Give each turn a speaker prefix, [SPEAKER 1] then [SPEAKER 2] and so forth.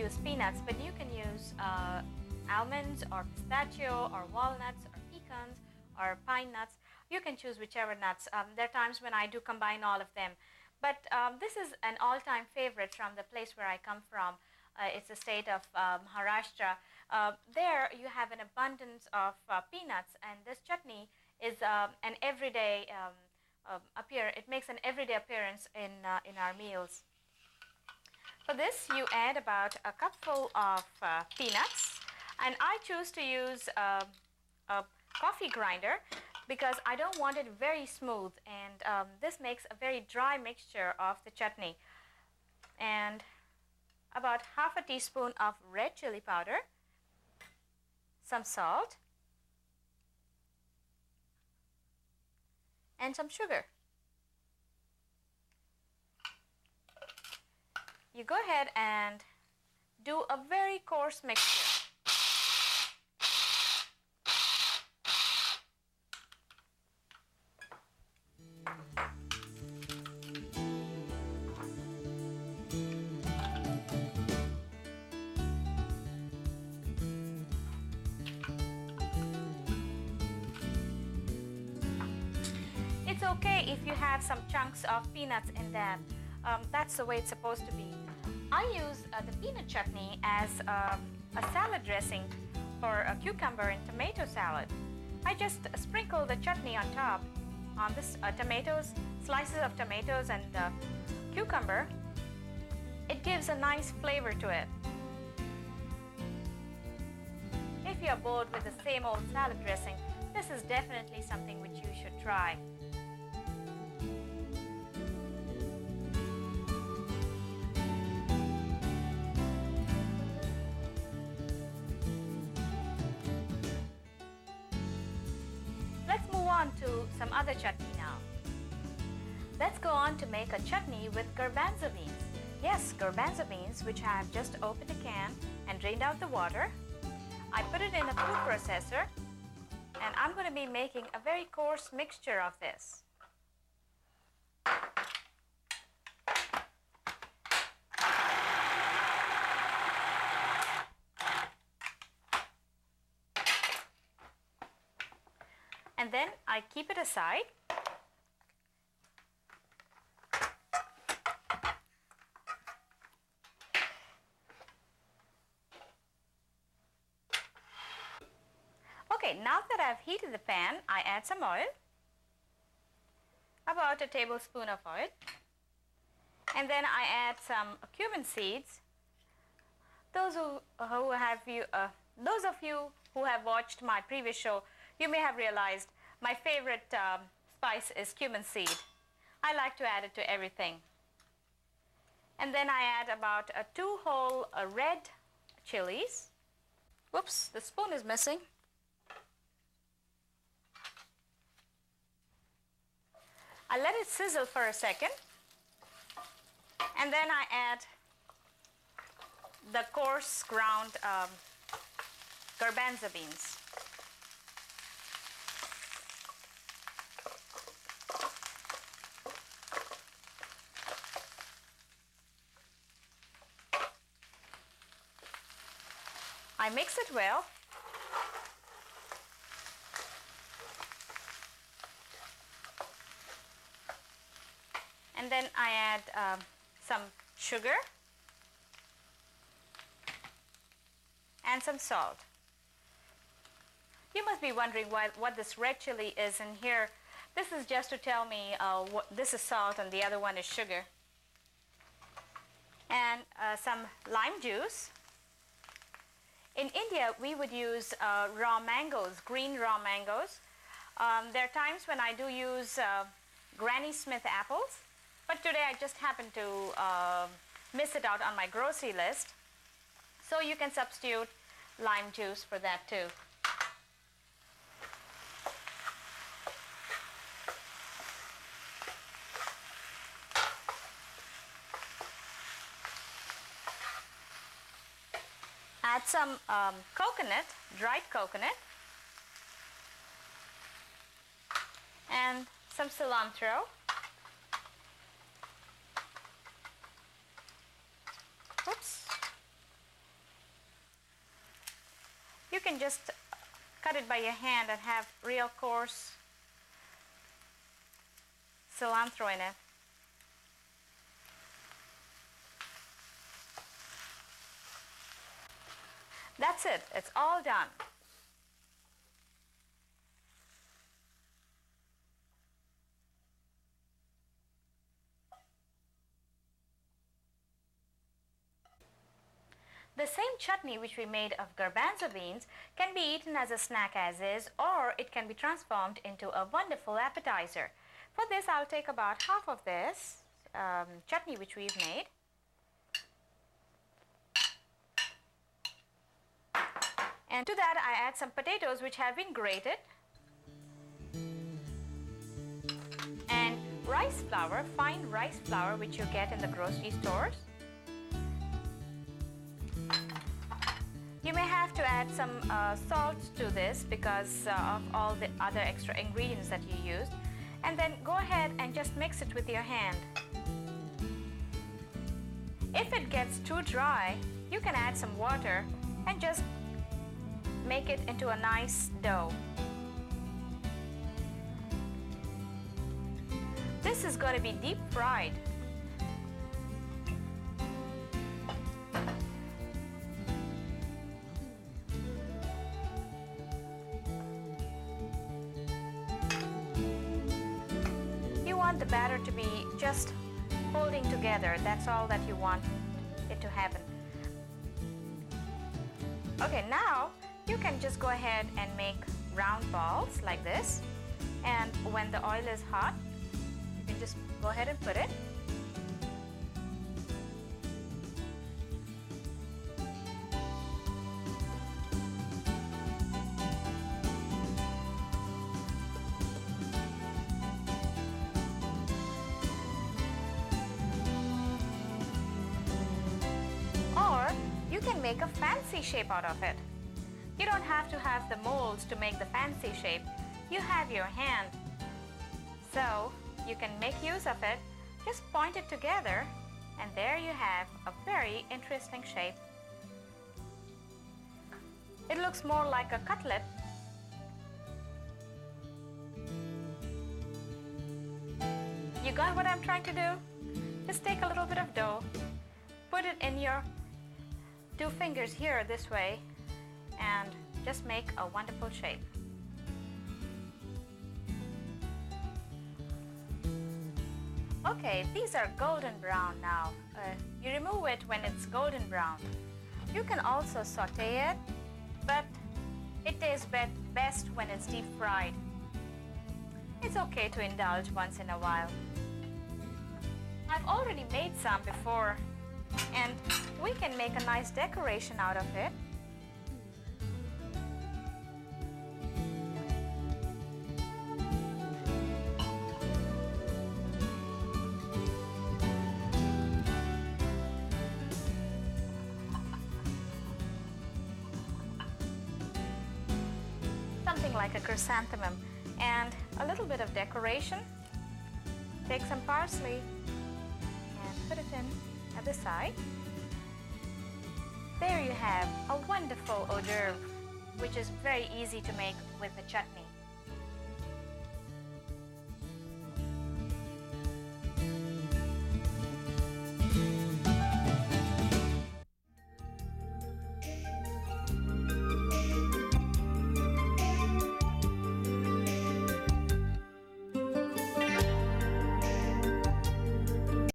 [SPEAKER 1] use peanuts, but you can use almonds or pistachio or walnuts or pecans or pine nuts. You can choose whichever nuts. There are times when I do combine all of them. But this is an all-time favorite from the place where I come from. It's the state of Maharashtra. There you have an abundance of peanuts, and this chutney is an everyday it makes an everyday appearance in our meals. For this, you add about a cupful of peanuts, and I choose to use a coffee grinder because I don't want it very smooth, and this makes a very dry mixture of the chutney. And about half a teaspoon of red chili powder, some salt, and some sugar. You go ahead and do a very coarse mixture. It's okay if you have some chunks of peanuts in that. That's the way it's supposed to be. I use the peanut chutney as a salad dressing for a cucumber and tomato salad. I just sprinkle the chutney on top on this tomatoes, slices of tomatoes and cucumber. It gives a nice flavor to it. If you're bored with the same old salad dressing, this is definitely something which you should try. On to some other chutney now. Let's go on to make a chutney with garbanzo beans. Yes, garbanzo beans, which I have just opened a can and drained out the water. I put it in a food processor, and I'm going to be making a very coarse mixture of this. And then I keep it aside. Okay, now that I've heated the pan, I add some oil, about a tablespoon of oil, and then I add some cumin seeds. Those of you who have watched my previous show, you may have realized my favorite spice is cumin seed. I like to add it to everything. And then I add about 2 whole red chilies. Whoops, the spoon is missing. I let it sizzle for a second. And then I add the coarse ground garbanzo beans. I mix it well. And then I add some sugar and some salt. You must be wondering what this red chili is in here. This is just to tell me this is salt and the other one is sugar. And some lime juice. In India, we would use raw mangoes, green raw mangoes. There are times when I do use Granny Smith apples, but today I just happened to miss it out on my grocery list. So you can substitute lime juice for that too. Add some coconut, dried coconut, and some cilantro. Oops. can just cut it by your hand and have real coarse cilantro in it. That's it. It's all done. The same chutney which we made of garbanzo beans can be eaten as a snack as is, or it can be transformed into a wonderful appetizer. For this, I'll take about half of this chutney which we've made. And to that, I add some potatoes which have been grated, and rice flour, fine rice flour which you get in the grocery stores. You may have to add some salt to this because of all the other extra ingredients that you used. And then go ahead and just mix it with your hand. If it gets too dry, you can add some water and just make it into a nice dough. This is going to be deep fried. You want the batter to be just holding together. That's all that you want it to happen. Okay, now you can just go ahead and make round balls like this, and when the oil is hot, you can just go ahead and put it. Or you can make a fancy shape out of it. You don't have to have the molds to make the fancy shape. You have your hand. So you can make use of it. Just point it together and there you have a very interesting shape. It looks more like a cutlet. You got what I'm trying to do? Just take a little bit of dough, put it in your two fingers here this way, and just make a wonderful shape. Okay, these are golden brown now. You remove it when it's golden brown. You can also saute it, but it tastes best when it's deep fried. It's okay to indulge once in a while. I've already made some before, and we can make a nice decoration out of it. Something like a chrysanthemum and a little bit of decoration. Take some parsley and put it in at the side. There you have a wonderful hors d'oeuvre, which is very easy to make with the chutney.